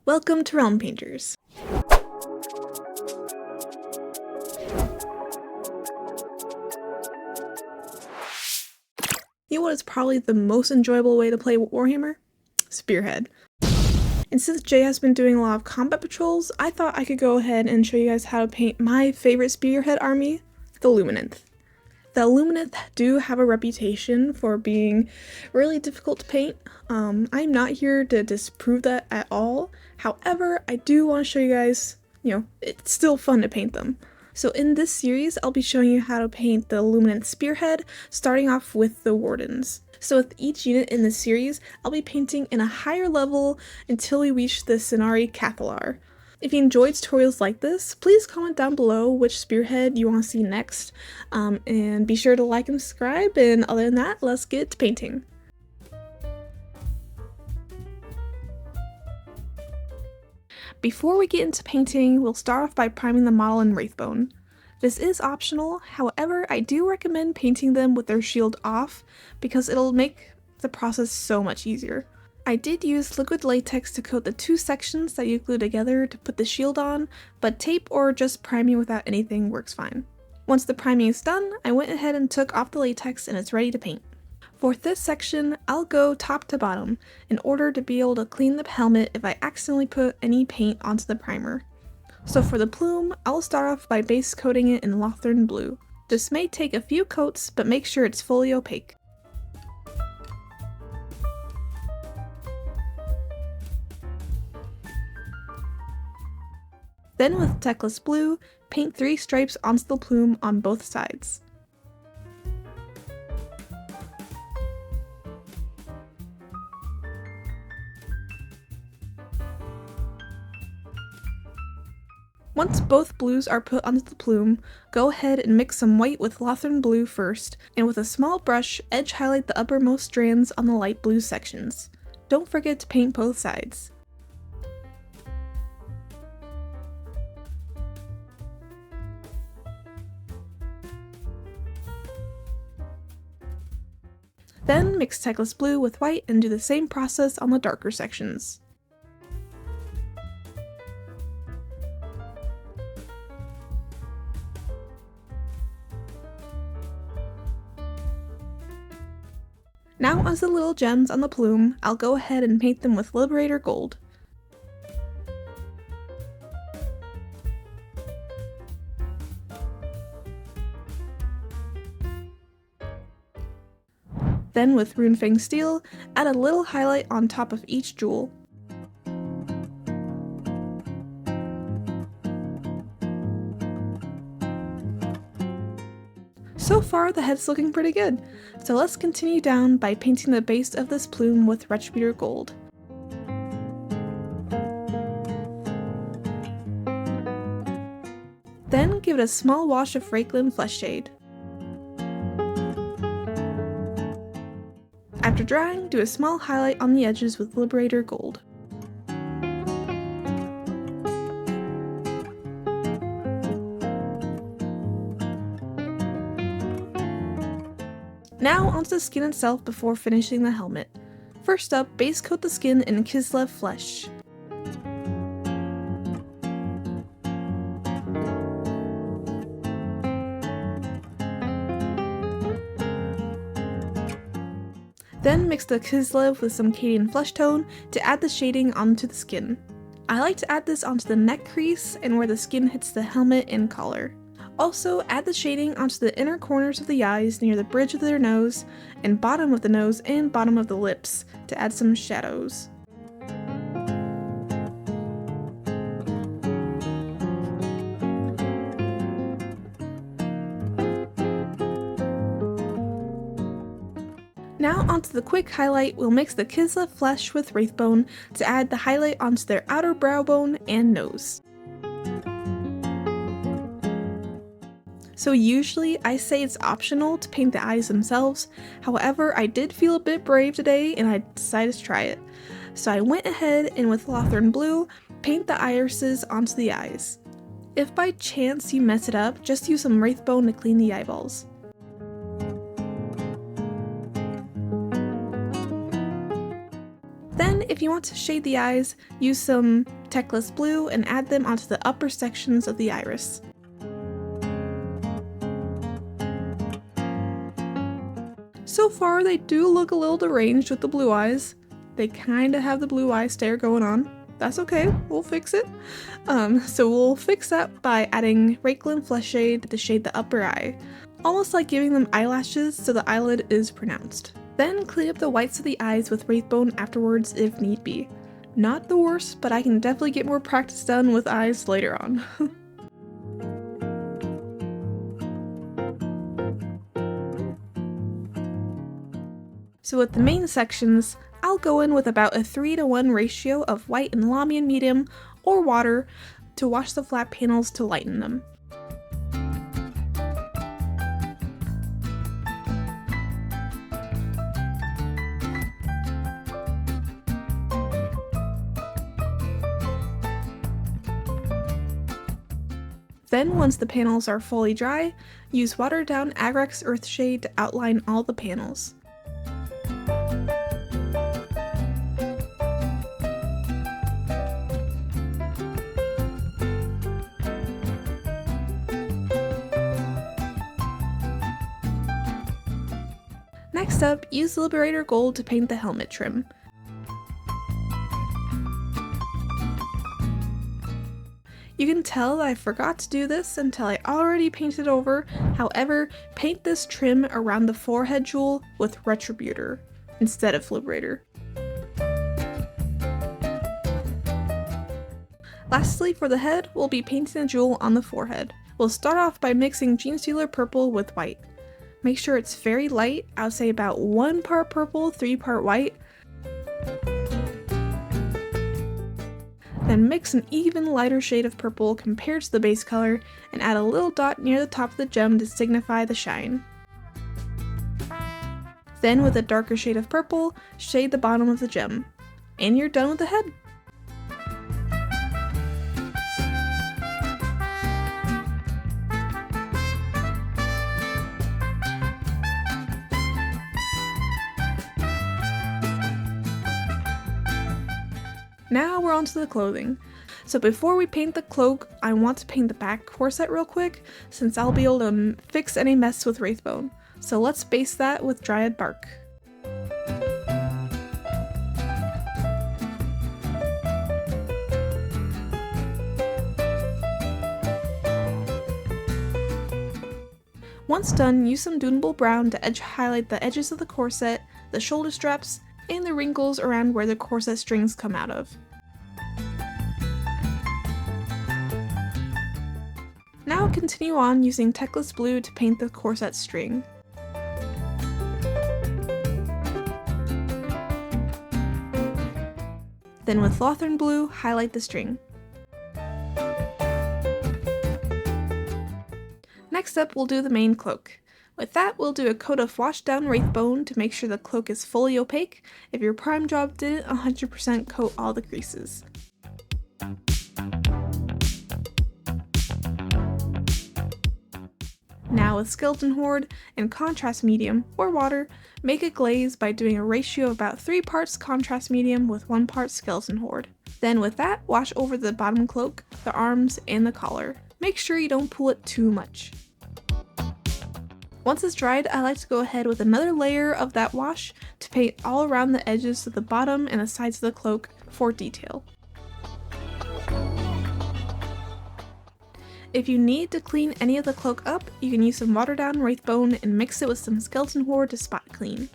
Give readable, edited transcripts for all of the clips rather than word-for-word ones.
Welcome to Realm Painters. You know what is probably the most enjoyable way to play Warhammer? Spearhead. And since Jay has been doing a lot of combat patrols, I thought I could go ahead and show you guys how to paint my favorite Spearhead army, the Lumineth. The Lumineth do have a reputation for being really difficult to paint. I'm not here to disprove that at all. However, I do want to show you guys, it's still fun to paint them. So in this series, I'll be showing you how to paint the Lumineth Spearhead, starting off with the Wardens. So with each unit in this series, I'll be painting in a higher level until we reach the Cenari Cathalar. If you enjoyed tutorials like this, please comment down below which Spearhead you want to see next, and be sure to like and subscribe, and other than that, let's get to painting. Before we get into painting, we'll start off by priming the model in Wraithbone. This is optional, however, I do recommend painting them with their shield off because it'll make the process so much easier. I did use liquid latex to coat the two sections that you glue together to put the shield on, but tape or just priming without anything works fine. Once the priming is done, I went ahead and took off the latex and it's ready to paint. For this section, I'll go top to bottom in order to be able to clean the helmet if I accidentally put any paint onto the primer. So for the plume, I'll start off by base coating it in Lothern Blue. This may take a few coats, but make sure it's fully opaque. Then with Teclis Blue, paint 3 stripes onto the plume on both sides. Once both blues are put onto the plume, go ahead and mix some white with Lothern Blue first, and with a small brush, edge highlight the uppermost strands on the light blue sections. Don't forget to paint both sides. Then mix Teclis Blue with white and do the same process on the darker sections. Now onto the little gems on the plume, I'll go ahead and paint them with Liberator Gold. Then with Runefang Steel, add a little highlight on top of each jewel. So far, the head's looking pretty good, so let's continue down by painting the base of this plume with Retributor Gold. Then give it a small wash of Rakelin Fleshshade. After drying, do a small highlight on the edges with Liberator Gold. Now onto the skin itself before finishing the helmet. First up, base coat the skin in Kislev Flesh. Then mix the Kislev with some Cadian Flesh Tone to add the shading onto the skin. I like to add this onto the neck crease and where the skin hits the helmet and collar. Also, add the shading onto the inner corners of the eyes near the bridge of their nose, and bottom of the nose and bottom of the lips to add some shadows. Now onto the quick highlight, we'll mix the Kislev Flesh with Wraithbone to add the highlight onto their outer brow bone and nose. So usually I say it's optional to paint the eyes themselves, however I did feel a bit brave today and I decided to try it. So I went ahead and with Lothern Blue, paint the irises onto the eyes. If by chance you mess it up, just use some Wraithbone to clean the eyeballs. Then If you want to shade the eyes, use some Techless Blue and add them onto the upper sections of the iris. So far, they do look a little deranged with the blue eyes. They kinda have the blue eye stare going on. That's okay, we'll fix it. So we'll fix that by adding Rayclin Flesh Shade to shade the upper eye, almost like giving them eyelashes so the eyelid is pronounced. Then clean up the whites of the eyes with Wraithbone afterwards if need be. Not the worst, but I can definitely get more practice done with eyes later on. So with the main sections, I'll go in with about a 3:1 ratio of white and Lamian medium or water to wash the flat panels to lighten them. Then once the panels are fully dry, use watered down Agrex Earthshade to outline all the panels. Next up, use Liberator Gold to paint the helmet trim. You can tell that I forgot to do this until I already painted over, however, paint this trim around the forehead jewel with Retributor instead of Liberator. Lastly, for the head, we'll be painting a jewel on the forehead. We'll start off by mixing Genestealer Purple with white. Make sure it's very light, I would say about 1 part purple, 3 part white. Then mix an even lighter shade of purple compared to the base color and add a little dot near the top of the gem to signify the shine. Then with a darker shade of purple, shade the bottom of the gem. And you're done with the head! Now we're onto the clothing. So before we paint the cloak, I want to paint the back corset real quick, since I'll be able to fix any mess with Wraithbone. So let's base that with Dryad Bark. Once done, use some Dunable Brown to edge highlight the edges of the corset, the shoulder straps, and the wrinkles around where the corset strings come out of. Now continue on using Techless Blue to paint the corset string. Then with Lothern Blue, highlight the string. Next up, we'll do the main cloak. With that, we'll do a coat of washed down Wraithbone to make sure the cloak is fully opaque if your prime job didn't 100% coat all the creases. Now with Skeleton Horde and Contrast Medium, or water, make a glaze by doing a ratio of about 3 parts Contrast Medium with 1 part Skeleton Horde. Then with that, wash over the bottom cloak, the arms, and the collar. Make sure you don't pull it too much. Once it's dried, I like to go ahead with another layer of that wash to paint all around the edges of the bottom and the sides of the cloak for detail. If you need to clean any of the cloak up, you can use some watered down Wraithbone and mix it with some Skeleton Horde to spot clean.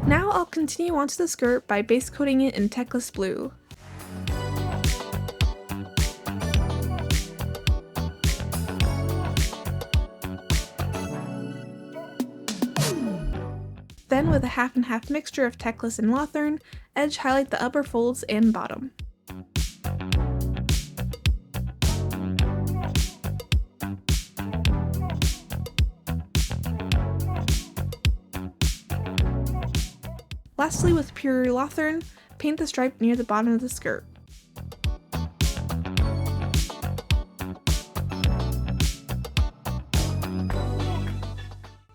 Now I'll continue onto the skirt by base coating it in Techless Blue. Then with a half and half mixture of Techless and Lothern, edge highlight the upper folds and bottom. Lastly, with pure Lothern, paint the stripe near the bottom of the skirt.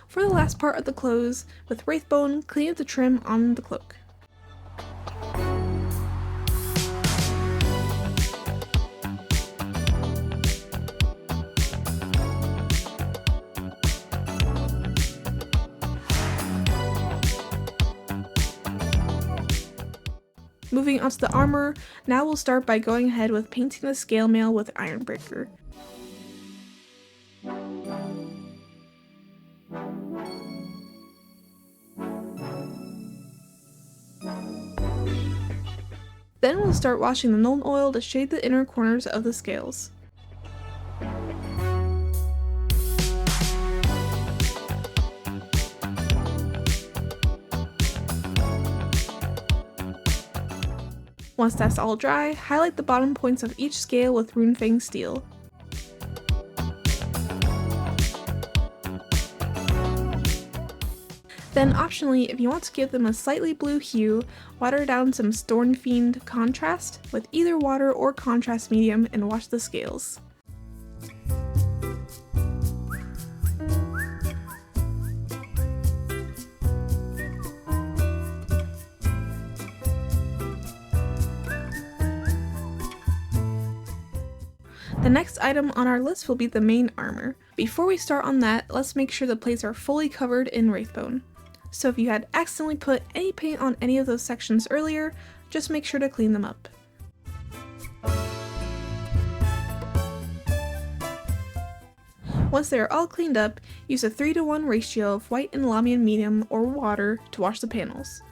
For the last part of the clothes, with Wraithbone, clean up the trim on the cloak. Moving on to the armor, now we'll start by going ahead with painting the scale mail with Ironbreaker. Then we'll start washing the Nuln Oil to shade the inner corners of the scales. Once that's all dry, highlight the bottom points of each scale with Runefang Steel. Then optionally, if you want to give them a slightly blue hue, water down some Stormfiend Contrast with either water or contrast medium and wash the scales. The next item on our list will be the main armor. Before we start on that, let's make sure the plates are fully covered in Wraithbone. So if you had accidentally put any paint on any of those sections earlier, just make sure to clean them up. Once they are all cleaned up, use a 3:1 ratio of white and Lamian medium or water to wash the panels.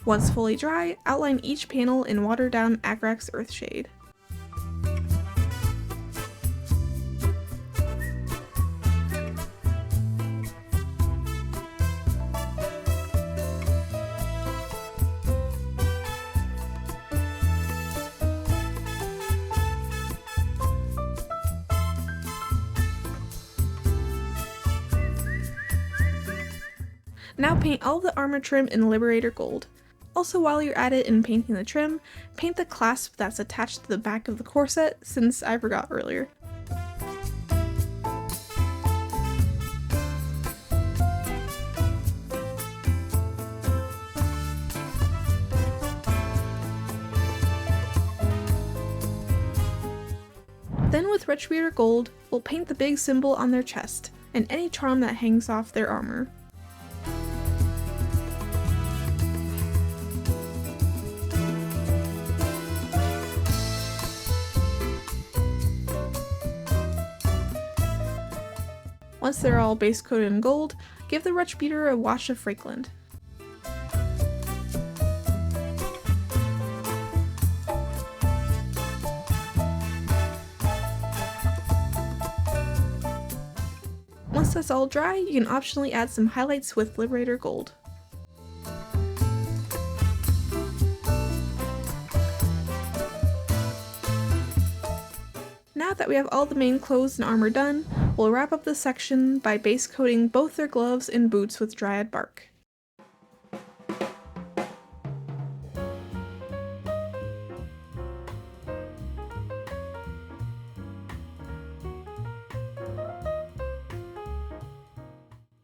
Once fully dry, outline each panel in watered down Agrax Earthshade. Now paint all the armor trim in Liberator Gold. Also, while you're at it in painting the trim, paint the clasp that's attached to the back of the corset, since I forgot earlier. Then with Retributor Gold, we'll paint the big symbol on their chest, and any charm that hangs off their armor. Once they're all base coated in gold, give the Retributor a wash of Frakeland. Once that's all dry, you can optionally add some highlights with Liberator Gold. Now that we have all the main clothes and armor done, we'll wrap up this section by base coating both their gloves and boots with Dryad Bark.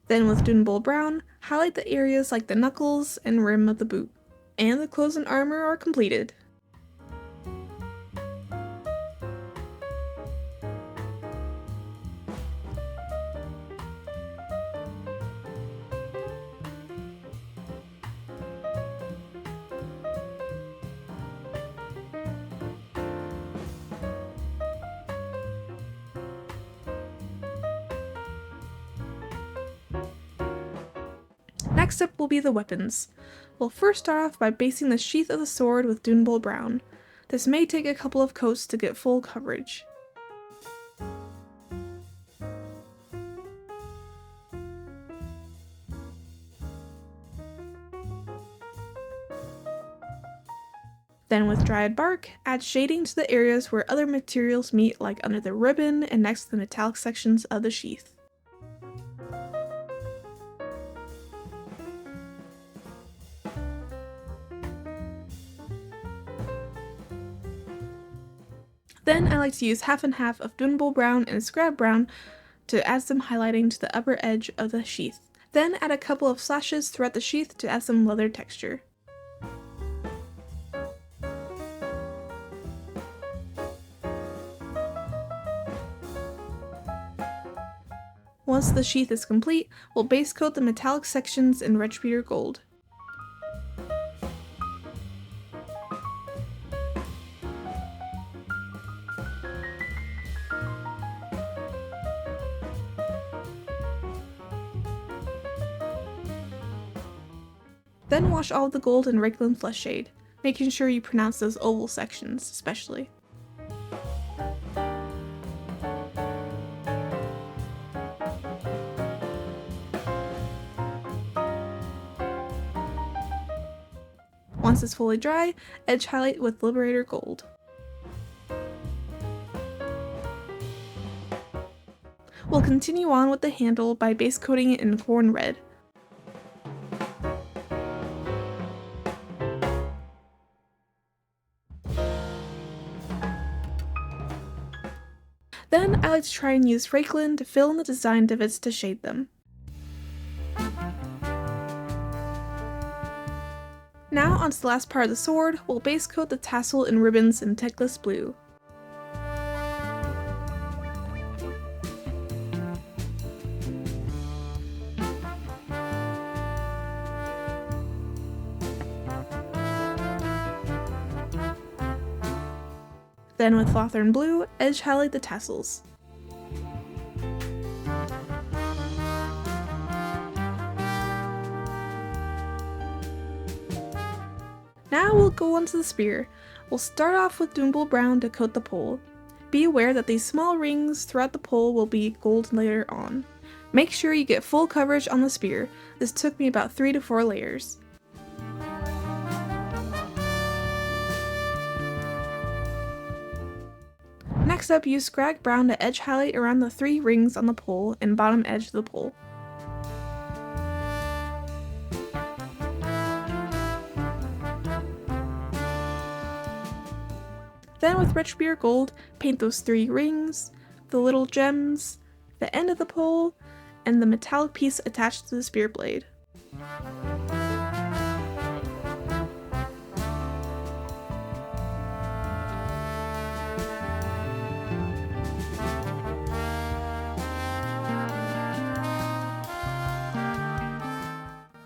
Then with Dunbull Brown, highlight the areas like the knuckles and rim of the boot. And the clothes and armor are completed. Next up will be the weapons. We'll first start off by basing the sheath of the sword with Dunbull Brown. This may take a couple of coats to get full coverage. Then with Dryad Bark, add shading to the areas where other materials meet, like under the ribbon and next to the metallic sections of the sheath. Then I like to use half and half of Dunbull Brown and Scrab Brown to add some highlighting to the upper edge of the sheath. Then add a couple of slashes throughout the sheath to add some leather texture. Once the sheath is complete, we'll base coat the metallic sections in Retributor Gold. Then wash all of the gold in Reikland Flesh Shade, making sure you pronounce those oval sections especially. Once it's fully dry, edge highlight with Liberator Gold. We'll continue on with the handle by base coating it in Corn Red. Then I like to try and use Reikland to fill in the design divots to shade them. Now onto the last part of the sword, we'll base coat the tassel and ribbons in Teclis Blue. Then with Lothern Blue, edge highlight the tassels. Now we'll go on to the spear. We'll start off with Doombull Brown to coat the pole. Be aware that these small rings throughout the pole will be gold later on. Make sure you get full coverage on the spear. This took me about 3 to 4 layers. Next up, use Scrag Brown to edge highlight around the 3 rings on the pole and bottom edge of the pole. Then with Retributor Gold, paint those 3 rings, the little gems, the end of the pole, and the metallic piece attached to the spear blade.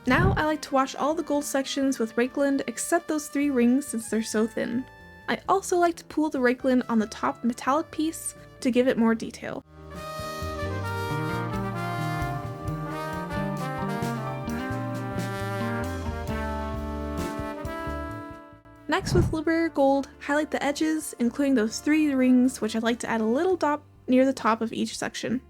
Now I like to wash all the gold sections with Reikland except those 3 rings since they're so thin. I also like to pool the Reikland on the top metallic piece to give it more detail. Next with Liberator Gold, highlight the edges, including those 3 rings, which I like to add a little dot near the top of each section.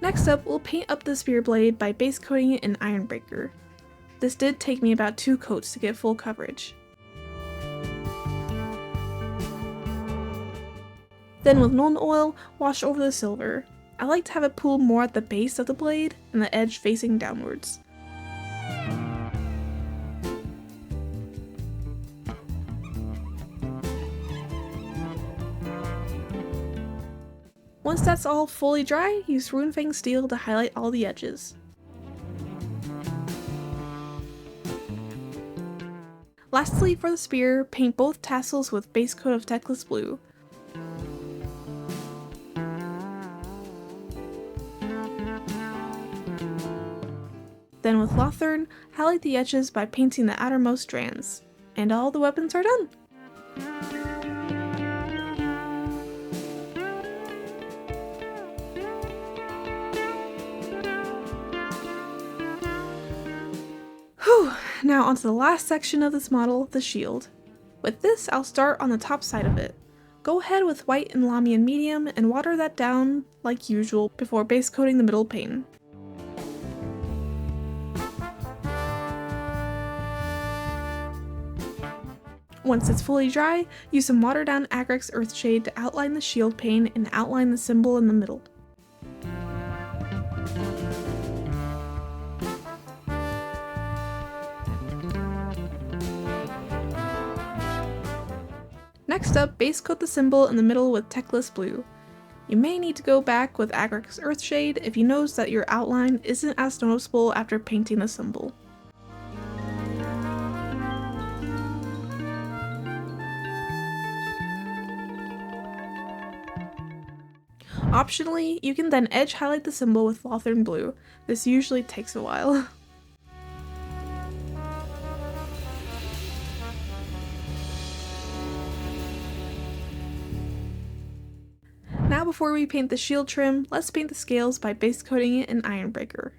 Next up, we'll paint up the spear blade by base coating it in Ironbreaker. This did take me about 2 coats to get full coverage. Then with Nuln Oil, wash over the silver. I like to have it pool more at the base of the blade and the edge facing downwards. Once that's all fully dry, use Runefang Steel to highlight all the edges. Lastly, for the spear, paint both tassels with base coat of Teclis Blue. Then with Lothern, highlight the edges by painting the outermost strands. And all the weapons are done! Now onto the last section of this model, the shield. With this, I'll start on the top side of it. Go ahead with white and Lamian medium and water that down like usual before base coating the middle pane. Once it's fully dry, use some watered down Agric Earthshade to outline the shield pane and outline the symbol in the middle. Next up, base coat the symbol in the middle with Teclis Blue. You may need to go back with Agric Earthshade if you notice that your outline isn't as noticeable after painting the symbol. Optionally, you can then edge highlight the symbol with Lothern Blue. This usually takes a while. Now before we paint the shield trim, let's paint the scales by base coating it in Ironbreaker.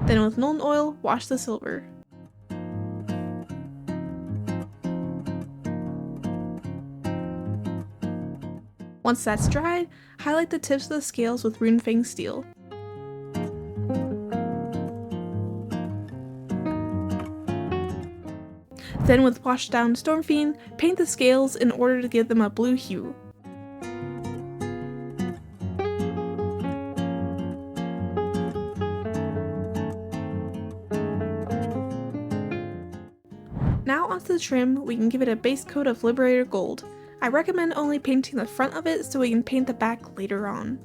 Then with Nuln Oil, wash the silver. Once that's dried, highlight the tips of the scales with Runefang Steel. Then with washed down Stormfiend, paint the scales in order to give them a blue hue. Now onto the trim, we can give it a base coat of Liberator Gold. I recommend only painting the front of it so we can paint the back later on.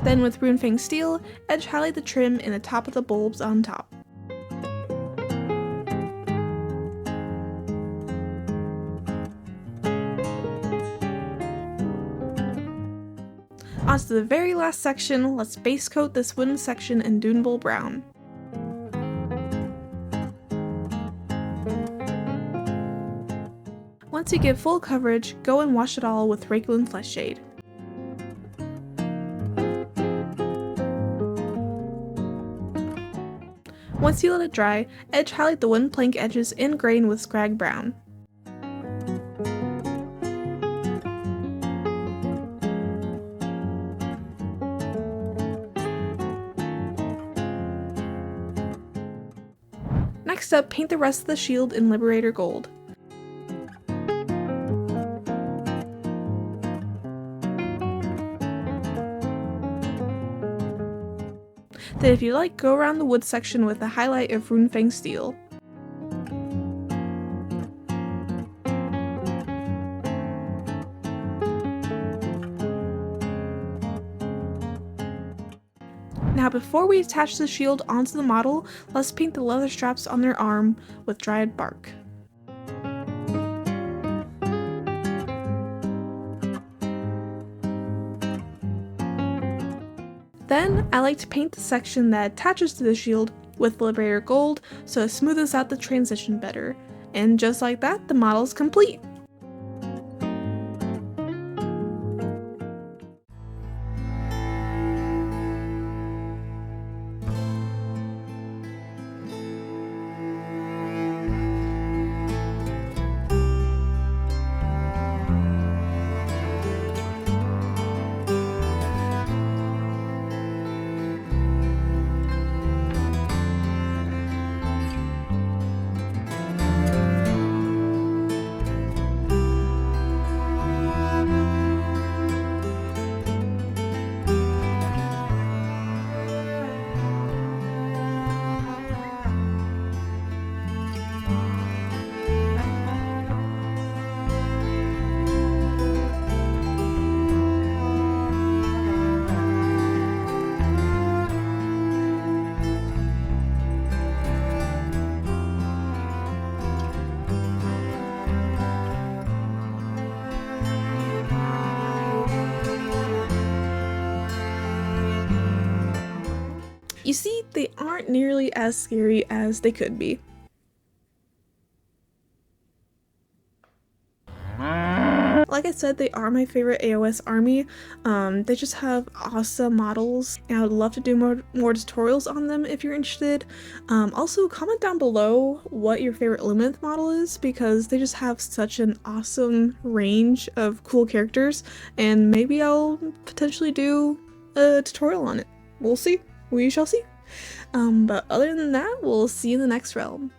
Then with Runefang Steel, edge highlight the trim in the top of the bulbs on top. Onto the very last section, let's base coat this wooden section in Dunbull Brown. Once you get full coverage, go and wash it all with Rakelin Fleshshade. Once you let it dry, edge highlight the wooden plank edges in grain with Scrag Brown. Next up, paint the rest of the shield in Liberator Gold. Then if you like, go around the wood section with a highlight of Runefang Steel. Now before we attach the shield onto the model, let's paint the leather straps on their arm with dried bark. Then, I like to paint the section that attaches to the shield with Liberator Gold so it smoothes out the transition better. And just like that, the model's complete! You see, they aren't nearly as scary as they could be. Like I said, they are my favorite AOS army. They just have awesome models, and I would love to do more tutorials on them if you're interested. Also, comment down below what your favorite Lumineth model is, because they just have such an awesome range of cool characters, and maybe I'll potentially do a tutorial on it. We'll see. We shall see. But other than that, we'll see you in the next realm.